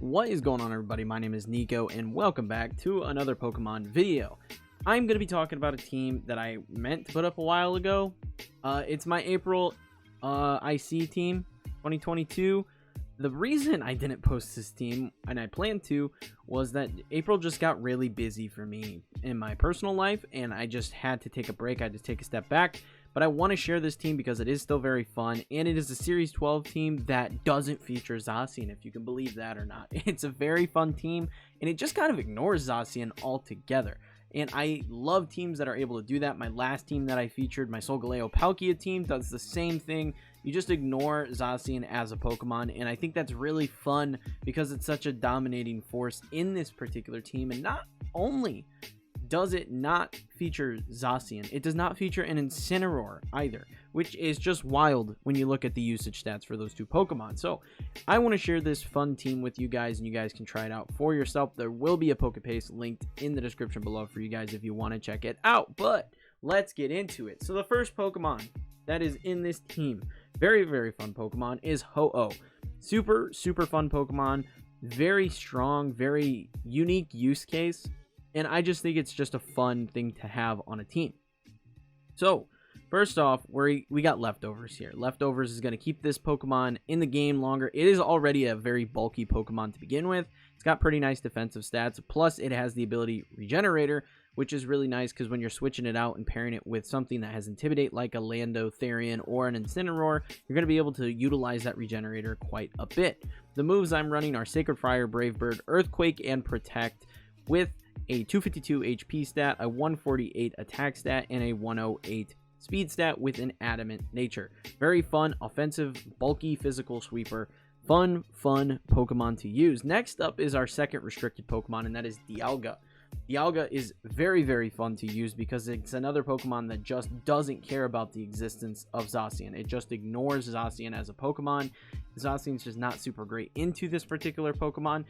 What is going on, everybody? My name is Nico and welcome back to another Pokemon video. I'm going to be talking about a team that I meant to put up a while ago. It's my April IC team 2022. The reason I didn't post this team, and I planned to, was that April just got really busy for me in my personal life, and I just had to take a break. I had to take a step back. But I want to share this team because it is still very fun, and it is a Series 12 team that doesn't feature ZACIAN, if you can believe that or not. It's a very fun team, and it just kind of ignores ZACIAN altogether. And I love teams that are able to do that. My last team that I featured, my Solgaleo Palkia team, does the same thing. You just ignore ZACIAN as a Pokemon, and I think that's really fun because it's such a dominating force in this particular team. And not only does it not feature ZACIAN, it does not feature an Incineroar either, which is just wild when you look at the usage stats for those two Pokemon. So I want to share this fun team with you guys, and you guys can try it out for yourself. There will be a PokePaste linked in the description below for you guys if you want to check it out. But let's get into it. So the first Pokemon that is in this team, very, very fun Pokemon, is Ho-Oh. Super fun Pokemon, very strong, very unique use case. And I just think it's just a fun thing to have on a team. So, first off, we got Leftovers here. Leftovers is going to keep this Pokemon in the game longer. It is already a very bulky Pokemon to begin with. It's got pretty nice defensive stats. Plus, it has the ability Regenerator, which is really nice because when you're switching it out and pairing it with something that has Intimidate like a Lando Therian or an Incineroar, you're going to be able to utilize that Regenerator quite a bit. The moves I'm running are Sacred Fire, Brave Bird, Earthquake, and Protect with a 252 HP stat, a 148 attack stat, and a 108 speed stat with an adamant nature. Very fun, offensive, bulky, physical sweeper. Fun Pokemon to use. Next up is our second restricted Pokemon, and that is Dialga. Dialga is very fun to use because it's another Pokemon that just doesn't care about the existence of ZACIAN. It just ignores ZACIAN as a Pokemon. ZACIAN's just not super great into this particular Pokemon.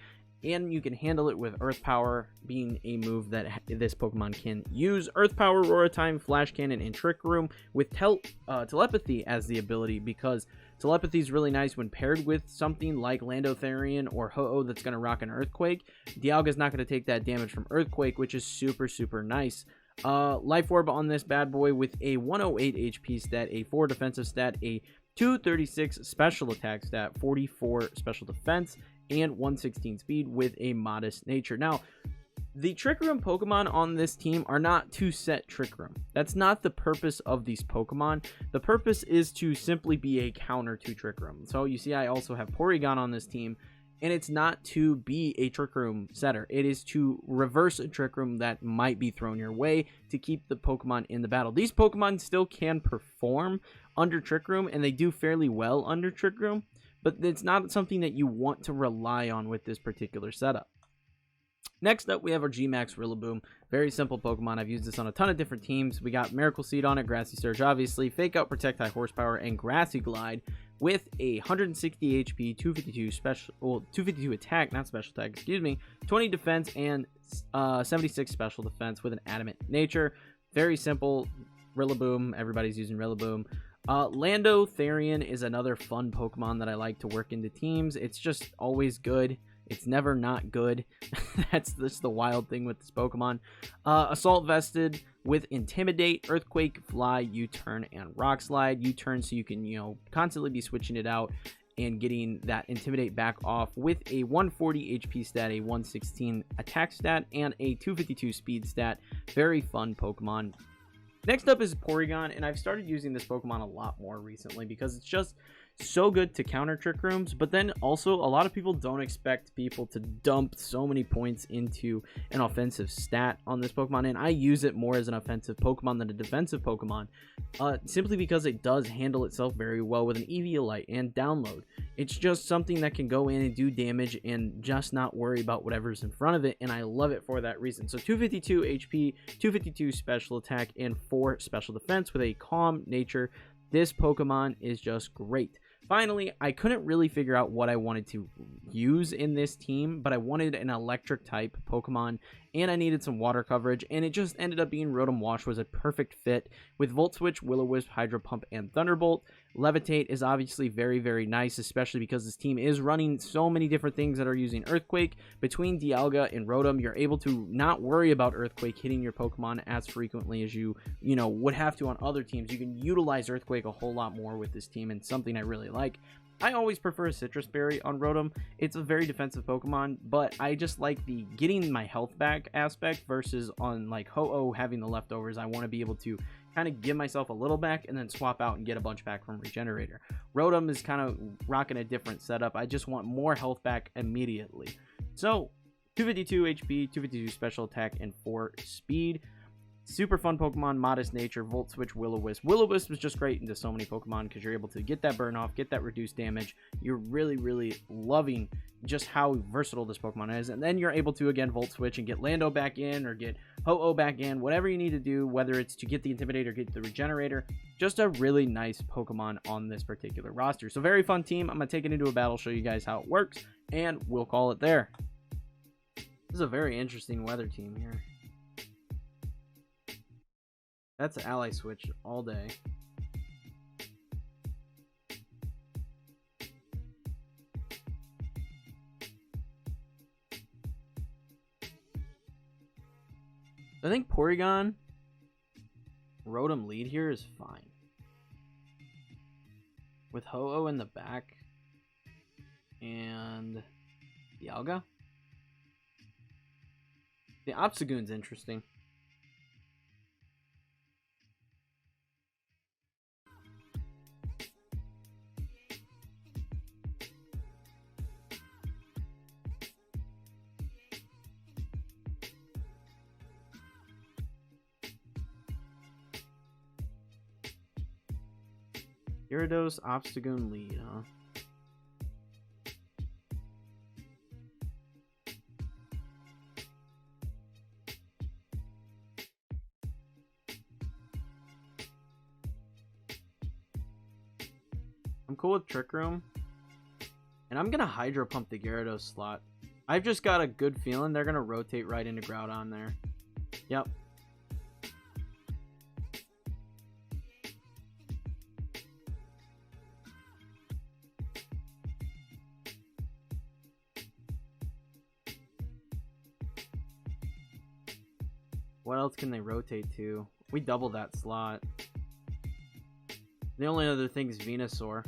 And you can handle it with Earth Power being a move that this Pokemon can use. Earth Power, Roar Time, Flash Cannon, and Trick Room with Telepathy as the ability, because Telepathy is really nice when paired with something like Lando Therian or Ho-Oh that's going to rock an Earthquake. Dialga's not going to take that damage from Earthquake, which is super nice. Life Orb on this bad boy with a 108 HP stat, a 4 defensive stat, a 236 special attack stat, 44 special defense, and 116 speed with a modest nature. Now, the Trick Room Pokemon on this team are not to set Trick Room. That's not the purpose of these Pokemon. The purpose is to simply be a counter to Trick Room. So you see I also have Porygon on this team, and it's not to be a Trick Room setter. It is to reverse a Trick Room that might be thrown your way to keep the Pokemon in the battle. These Pokemon still can perform under Trick Room, and they do fairly well under Trick Room, but it's not something that you want to rely on with this particular setup. Next up, we have our G-Max Rillaboom. Very simple Pokemon. I've used this on a ton of different teams. We got Miracle Seed on it, Grassy Surge, obviously, Fake Out, Protect, High Horsepower, and Grassy Glide with a 160 HP, 252 attack, not special attack, excuse me, 20 defense, and 76 special defense with an adamant nature. Very simple Rillaboom. Everybody's using Rillaboom. Lando Therian is another fun Pokemon that I like to work into teams. It's just always good. It's never not good. That's the wild thing with this Pokemon. Assault Vested with Intimidate, Earthquake, Fly, U-Turn, and Rock Slide. U-Turn so you can, constantly be switching it out and getting that Intimidate back off with a 140 HP stat, a 116 attack stat, and a 252 speed stat. Very fun Pokemon. Next up is Porygon, and I've started using this Pokemon a lot more recently because it's just so good to counter Trick Rooms, but then also a lot of people don't expect people to dump so many points into an offensive stat on this Pokemon, and I use it more as an offensive Pokemon than a defensive Pokemon, simply because it does handle itself very well with an Eviolite and Download. It's just something that can go in and do damage and just not worry about whatever's in front of it, and I love it for that reason. So 252 HP, 252 special attack, and 4 special defense with a calm nature. This Pokemon is just great. Finally, I couldn't really figure out what I wanted to use in this team, but I wanted an electric type Pokemon, and I needed some water coverage, and it just ended up being Rotom Wash was a perfect fit with Volt Switch, Will-O-Wisp, Hydro Pump, and Thunderbolt. Levitate is obviously very, very nice, especially because this team is running so many different things that are using Earthquake. Between Dialga and Rotom, you're able to not worry about Earthquake hitting your Pokemon as frequently as you would have to on other teams. You can utilize Earthquake a whole lot more with this team, and something I really like. I always prefer Citrus Berry on Rotom. It's a very defensive Pokemon, but I just like the getting my health back aspect versus on like Ho-Oh having the leftovers. I want to be able to kind of give myself a little back and then swap out and get a bunch back from Regenerator. Rotom is kind of rocking a different setup. I just want more health back immediately. So 252 HP, 252 special attack, and 4 speed. Super fun Pokemon, modest nature, Volt Switch, Will-O-Wisp. Will-O-Wisp is just great into so many Pokemon because you're able to get that burn off, get that reduced damage. You're really, really loving just how versatile this Pokemon is. And then you're able to, again, Volt Switch and get Lando back in or get Ho-Oh back in. Whatever you need to do, whether it's to get the Intimidator, get the Regenerator. Just a really nice Pokemon on this particular roster. So very fun team. I'm going to take it into a battle, show you guys how it works, and we'll call it there. This is a very interesting weather team here. That's Ally Switch all day. I think Porygon Rotom lead here is fine. With Ho-Oh in the back and Dialga. The Obstagoon's interesting. Gyarados, Obstagoon lead, huh? I'm cool with Trick Room. And I'm gonna Hydro Pump the Gyarados slot. I've just got a good feeling they're gonna rotate right into Groudon there. Yep. What else can they rotate to? We double that slot. The only other thing is Venusaur.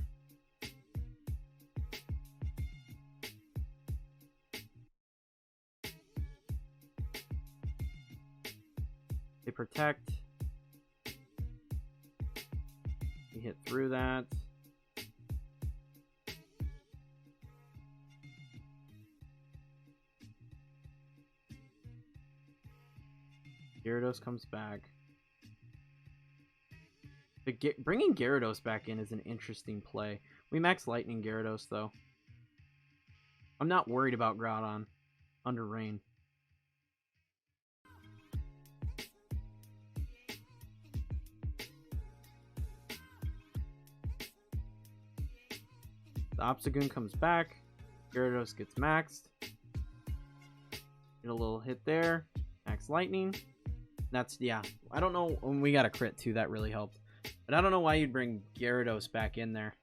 They protect. We hit through that. Gyarados comes back. Bringing Gyarados back in is an interesting play. We max Lightning Gyarados, though. I'm not worried about Groudon under Rain. The Obstagoon comes back. Gyarados gets maxed. Get a little hit there. Max Lightning. That's, yeah. I don't know when we got a crit, too. That really helped. But I don't know why you'd bring Gyarados back in there.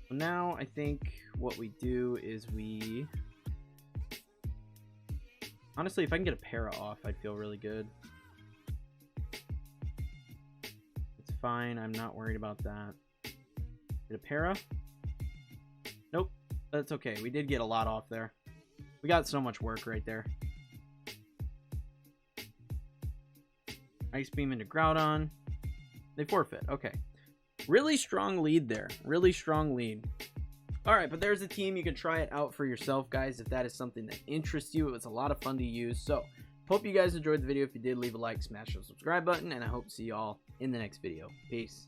So now I think what we do is we... Honestly, if I can get a para off, I'd feel really good. It's fine. I'm not worried about that. Get a para? Nope. That's okay. We did get a lot off there. We got so much work right there. Ice Beam into Groudon. They forfeit. Okay. Really strong lead there. Really strong lead. Alright, but there's a team. You can try it out for yourself, guys, if that is something that interests you. It was a lot of fun to use. So, hope you guys enjoyed the video. If you did, leave a like, smash the subscribe button, and I hope to see you all in the next video. Peace.